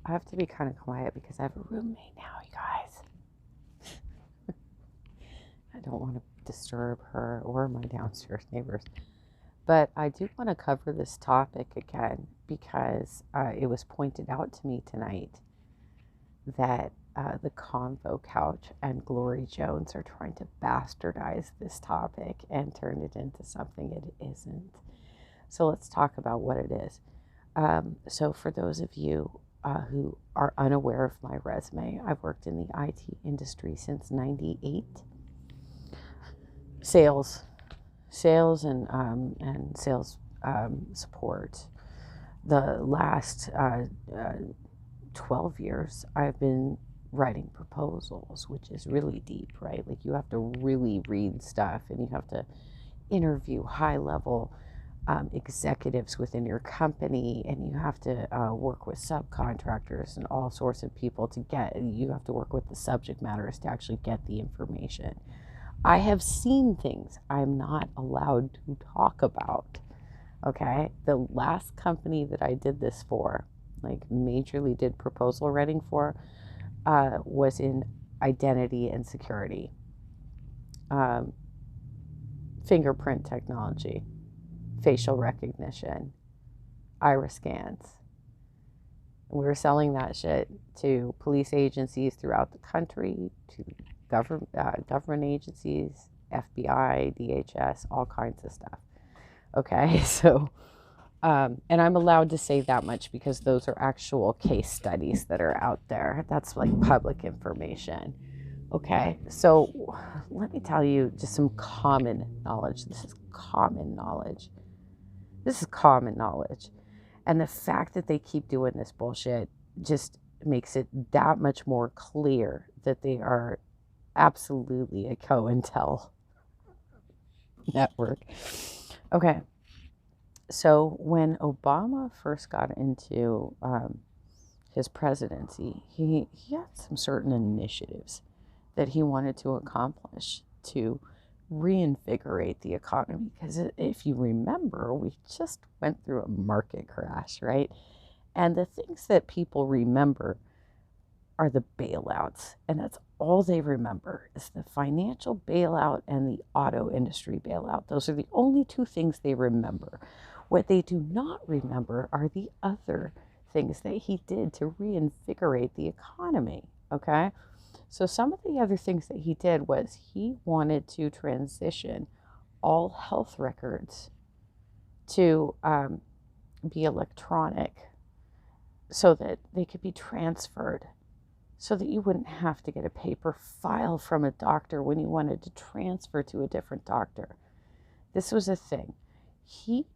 I have to be kind of quiet because I have a roommate now, you guys. I don't want to disturb her or my downstairs neighbors. But I do want to cover this topic again because it was pointed out to me tonight that the Convo Couch and Glory Jones are trying to bastardize this topic and turn it into something it isn't. So let's talk about what it is. So for those of you who are unaware of my resume, I've worked in the IT industry since '98. Sales and sales support. The last 12 years, I've been writing proposals, which is really deep, right? Like you have to really read stuff and you have to interview high level executives within your company, and you have to work with subcontractors and all sorts of people you have to work with the subject matters to actually get the information. I have seen things I'm not allowed to talk about. Okay. The last company that I did this for, like majorly did proposal writing for, was in identity and security, fingerprint technology, facial recognition, iris scans. We were selling that shit to police agencies throughout the country, to government agencies, FBI, DHS, all kinds of stuff. Okay, so, and I'm allowed to say that much because those are actual case studies that are out there. That's like public information. Okay, so let me tell you just some common knowledge. This is common knowledge. And the fact that they keep doing this bullshit just makes it that much more clear that they are absolutely a COINTEL network. Okay. So when Obama first got into his presidency, he had some certain initiatives that he wanted to accomplish to reinvigorate the economy. Because if you remember, we just went through a market crash, right? And the things that people remember are the bailouts. And that's all they remember is the financial bailout and the auto industry bailout. Those are the only two things they remember. What they do not remember are the other things that he did to reinvigorate the economy, okay? So some of the other things that he did was he wanted to transition all health records to be electronic so that they could be transferred, so that you wouldn't have to get a paper file from a doctor when you wanted to transfer to a different doctor. This was a thing. He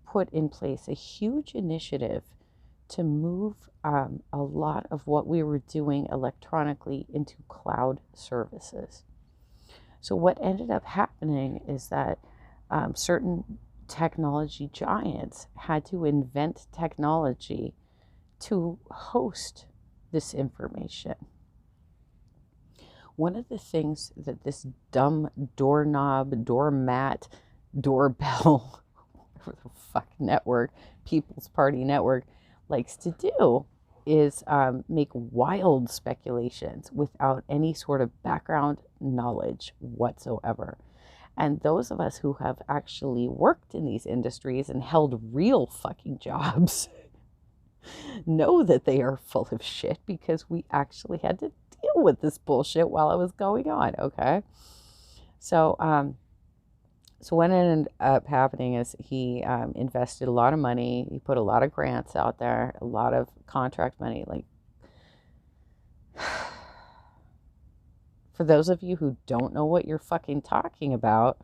put in place a huge initiative to move a lot of what we were doing electronically into cloud services. So what ended up happening is that certain technology giants had to invent technology to host this information. One of the things that this dumb doormat, doorbell, whatever the fuck network, People's Party network, likes to do is make wild speculations without any sort of background knowledge whatsoever. And those of us who have actually worked in these industries and held real fucking jobs know that they are full of shit because we actually had to deal with this bullshit while it was going on, okay? So what ended up happening is he invested a lot of money. He put a lot of grants out there, a lot of contract money. Like, for those of you who don't know what you're fucking talking about,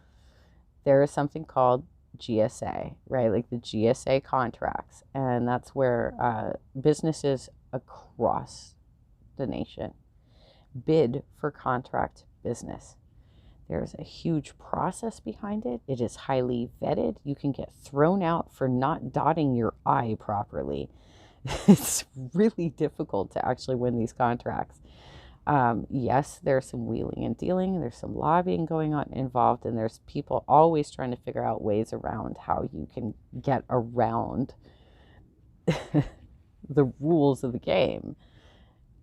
there is something called GSA, right? Like the GSA contracts. And that's where businesses across the nation bid for contract business. There's a huge process behind it. It is highly vetted. You can get thrown out for not dotting your I properly. It's really difficult to actually win these contracts. Yes, there's some wheeling and dealing. There's some lobbying going on involved, and there's people always trying to figure out ways around how you can get around the rules of the game.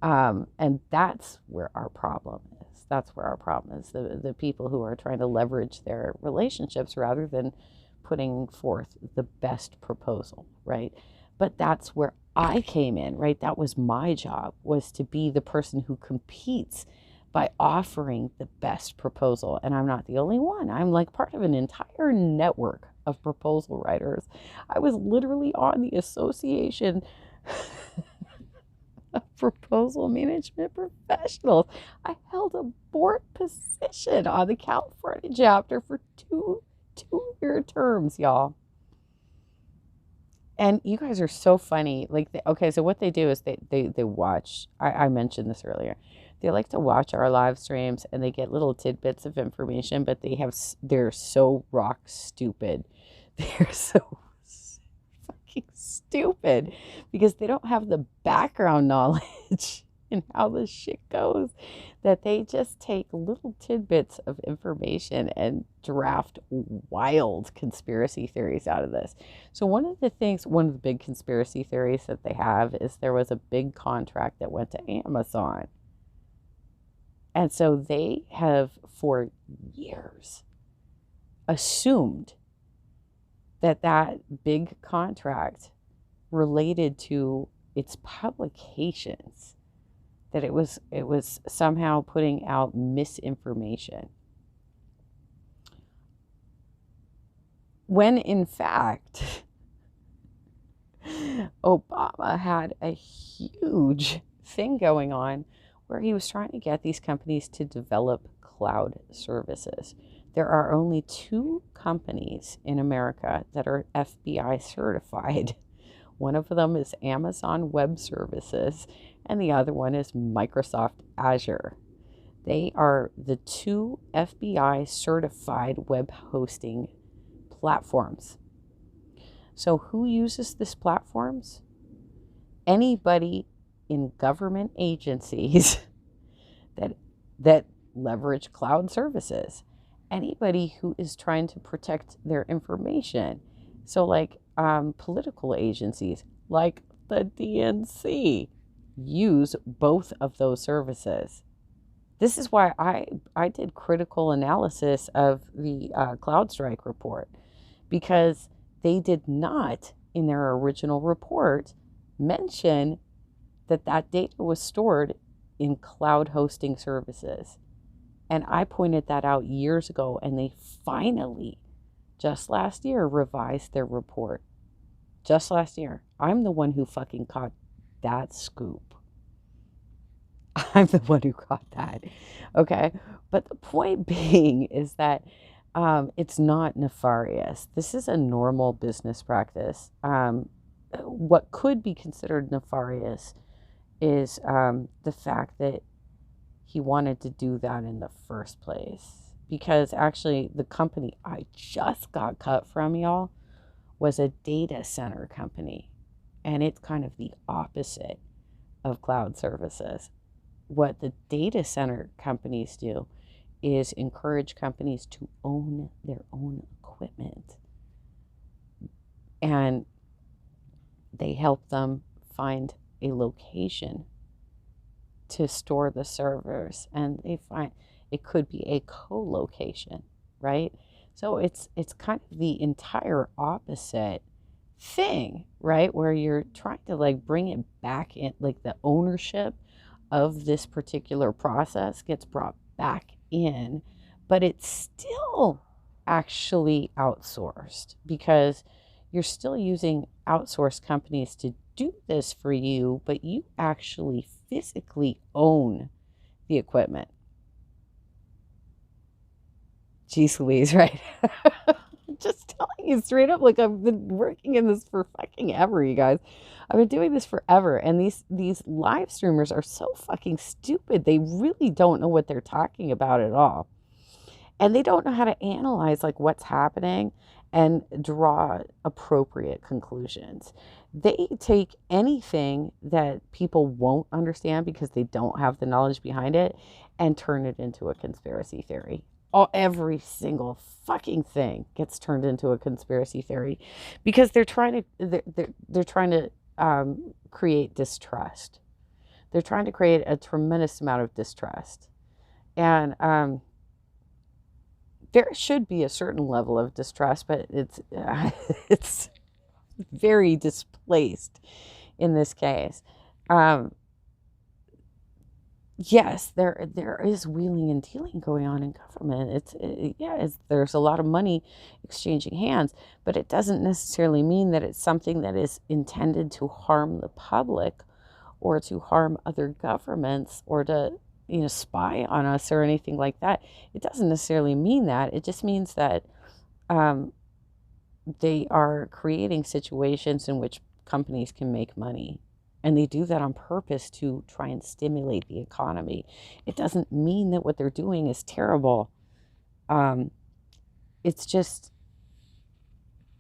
And that's where our problem is. That's where our problem is. The people who are trying to leverage their relationships rather than putting forth the best proposal, right? But that's where I came in, right? That was my job, was to be the person who competes by offering the best proposal. And I'm not the only one. I'm like part of an entire network of proposal writers. I was literally on the association of proposal management professionals. I held a board position on the California chapter for two-year terms, y'all. And you guys are so funny. Like, okay, so what they do is they watch. I mentioned this earlier. They like to watch our live streams and they get little tidbits of information, but they're so rock stupid. They're so fucking stupid because they don't have the background knowledge in how this shit goes, that they just take little tidbits of information and draft wild conspiracy theories out of this. So one of the big conspiracy theories that they have is there was a big contract that went to Amazon. And so they have for years assumed that big contract related to its publications, that it was somehow putting out misinformation, when in fact Obama had a huge thing going on where he was trying to get these companies to develop cloud services. There are only 2 companies in America that are FBI certified. One of them is Amazon Web Services, and the other one is Microsoft Azure. They are the 2 FBI certified web hosting platforms. So who uses these platforms? Anybody in government agencies that leverage cloud services. Anybody who is trying to protect their information. So like political agencies like the DNC use both of those services. This is why I did critical analysis of the CrowdStrike report, because they did not, in their original report, mention that data was stored in cloud hosting services. And I pointed that out years ago, and they finally, just last year, revised their report. Just last year. I'm the one who fucking caught that scoop. I'm the one who caught that. Okay. But the point being is that it's not nefarious. This is a normal business practice. What could be considered nefarious is the fact that he wanted to do that in the first place. Because actually, the company I just got cut from, y'all, was a data center company. And it's kind of the opposite of cloud services. What the data center companies do is encourage companies to own their own equipment. And they help them find a location to store the servers. And they find it could be a co-location, right? So it's kind of the entire opposite thing, right? Where you're trying to like bring it back in, like the ownership of this particular process gets brought back in, but it's still actually outsourced because you're still using outsourced companies to do this for you, but you actually physically own the equipment. Jeez Louise, right? Just telling you straight up, like I've been working in this for fucking ever, you guys. I've been doing this forever, and these live streamers are so fucking stupid. They really don't know what they're talking about at all. And they don't know how to analyze like what's happening and draw appropriate conclusions. They take anything that people won't understand because they don't have the knowledge behind it and turn it into a conspiracy theory. Every single fucking thing gets turned into a conspiracy theory because they're trying to create distrust. They're trying to create a tremendous amount of distrust. And there should be a certain level of distrust, but it's it's very displaced in this case. Um, yes, there is wheeling and dealing going on in government. There's a lot of money exchanging hands, but it doesn't necessarily mean that it's something that is intended to harm the public or to harm other governments or to spy on us or anything like that. It doesn't necessarily mean that. It just means that um, they are creating situations in which companies can make money. And they do that on purpose to try and stimulate the economy. It doesn't mean that what they're doing is terrible. It's just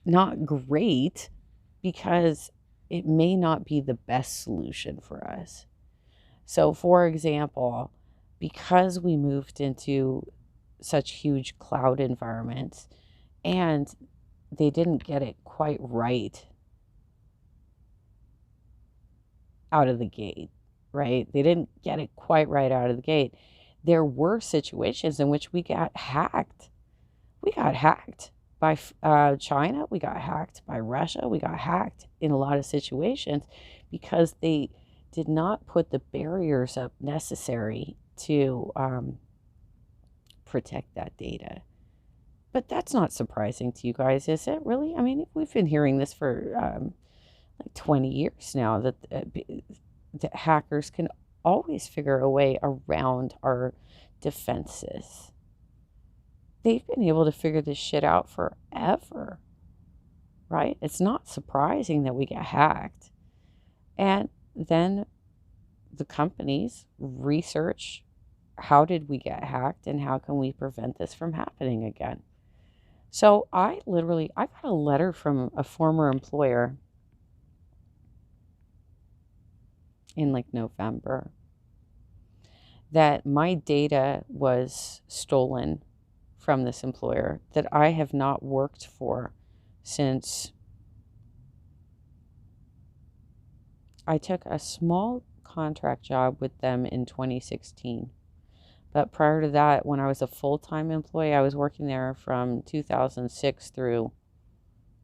not great because it may not be the best solution for us. So, for example, because we moved into such huge cloud environments and they didn't get it quite right out of the gate, right? They didn't get it quite right out of the gate. There were situations in which we got hacked. We got hacked by China. We got hacked by Russia. We got hacked in a lot of situations because they did not put the barriers up necessary to protect that data. But that's not surprising to you guys, is it? Really? I mean, we've been hearing this for like 20 years now that hackers can always figure a way around our defenses. They've been able to figure this shit out forever, right? It's not surprising that we get hacked. And then the companies research, how did we get hacked and how can we prevent this from happening again? So I got a letter from a former employer in like November that my data was stolen from this employer that I have not worked for since I took a small contract job with them in 2016. But prior to that, when I was a full-time employee, I was working there from 2006 through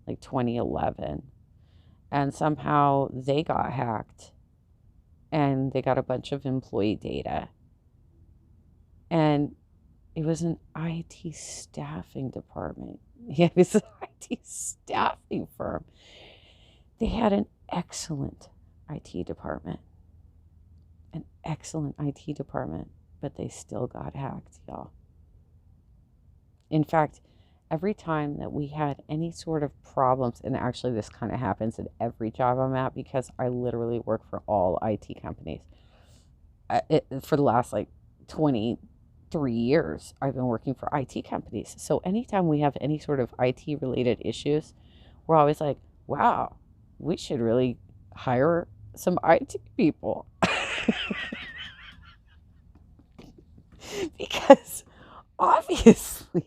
like 2011. And somehow they got hacked and they got a bunch of employee data. And it was an IT staffing department. Yeah, it was an IT staffing firm. They had an excellent IT department. An excellent IT department, but they still got hacked, y'all. In fact, every time that we had any sort of problems, and actually this kind of happens at every job I'm at because I literally work for all IT companies. For the last like 23 years, I've been working for IT companies. So anytime we have any sort of IT related issues, we're always like, wow, we should really hire some IT people. Because obviously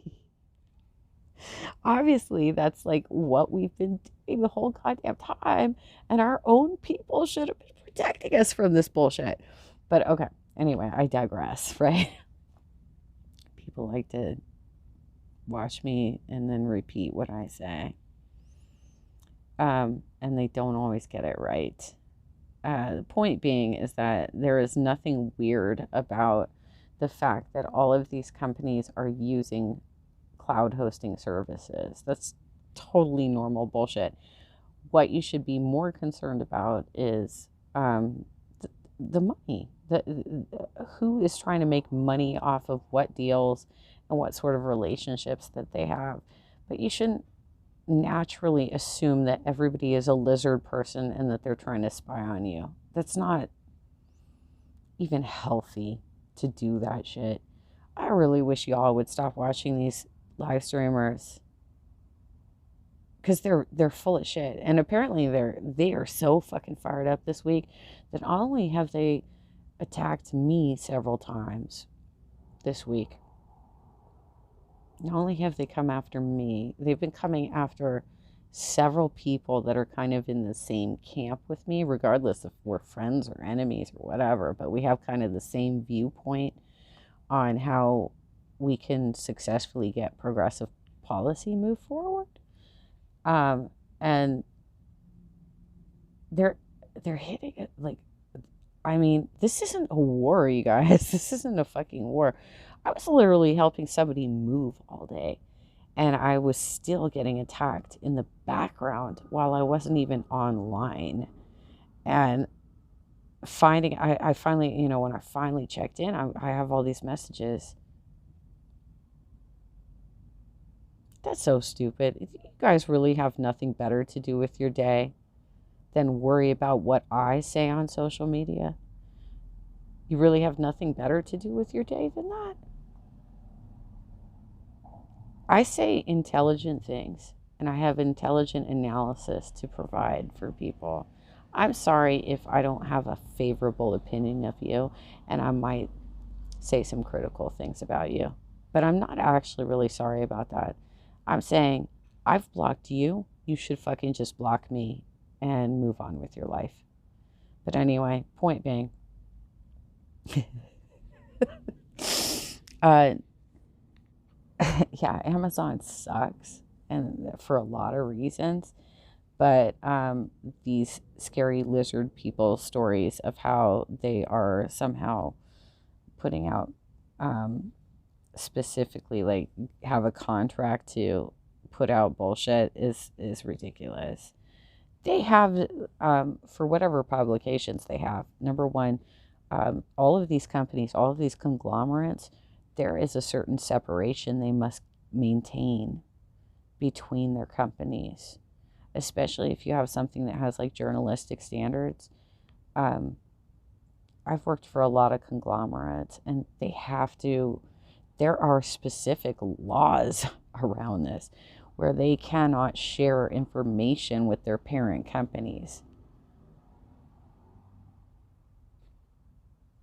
that's like what we've been doing the whole goddamn time, and our own people should have been protecting us from this bullshit. But okay, anyway, I digress, right? People like to watch me and then repeat what I say, and they don't always get it right. The point being is that there is nothing weird about the fact that all of these companies are using cloud hosting services. That's totally normal bullshit. What you should be more concerned about is the money. Who is trying to make money off of what deals and what sort of relationships that they have. But you shouldn't naturally assume that everybody is a lizard person and that they're trying to spy on you. That's not even healthy to do that shit. I really wish y'all would stop watching these live streamers because they're full of shit. And apparently they are so fucking fired up this week that not only have they attacked me several times this week, not only have they come after me, they've been coming after several people that are kind of in the same camp with me, regardless if we're friends or enemies or whatever, but we have kind of the same viewpoint on how we can successfully get progressive policy move forward. And they're hitting it like, I mean, this isn't a war, you guys. This isn't a fucking war. I was literally helping somebody move all day, and I was still getting attacked in the background while I wasn't even online. And I finally, when I finally checked in, I have all these messages. That's so stupid. You guys really have nothing better to do with your day than worry about what I say on social media? You really have nothing better to do with your day than that? I say intelligent things, and I have intelligent analysis to provide for people. I'm sorry if I don't have a favorable opinion of you, and I might say some critical things about you, but I'm not actually really sorry about that. I'm saying, I've blocked you. You should fucking just block me and move on with your life. But anyway, point being, yeah, Amazon sucks, and for a lot of reasons. But these scary lizard people stories of how they are somehow putting out, specifically, like, have a contract to put out bullshit is ridiculous. They have, for whatever publications they have, number one, all of these companies, all of these conglomerates, there is a certain separation they must maintain between their companies, especially if you have something that has like journalistic standards. I've worked for a lot of conglomerates, and there are specific laws around this where they cannot share information with their parent companies.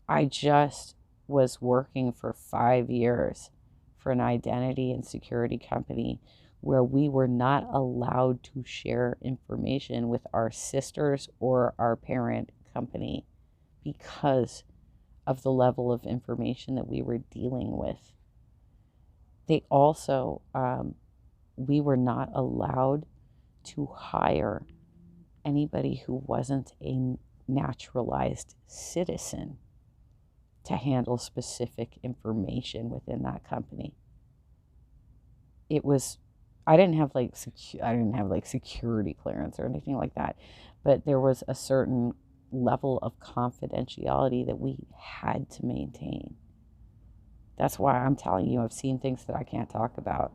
I just was working for 5 years for an identity and security company where we were not allowed to share information with our sisters or our parent company because of the level of information that we were dealing with. They also, we were not allowed to hire anybody who wasn't a naturalized citizen to handle specific information within that company. It was, I didn't have like security clearance or anything like that, but there was a certain level of confidentiality that we had to maintain. That's why I'm telling you, I've seen things that I can't talk about.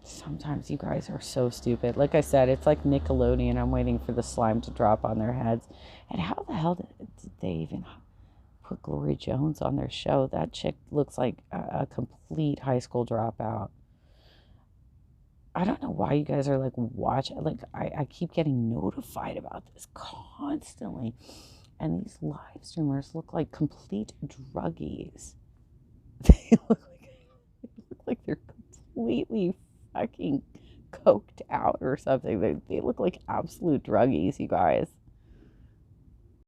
Sometimes you guys are so stupid. Like I said, it's like Nickelodeon. I'm waiting for the slime to drop on their heads. And how the hell did they even put Glory Jones on their show? That chick looks like a complete high school dropout. I don't know why you guys are like watching. Like, I keep getting notified about this constantly. And these live streamers look like complete druggies. They look like they're completely fucking coked out or something. They look like absolute druggies, you guys.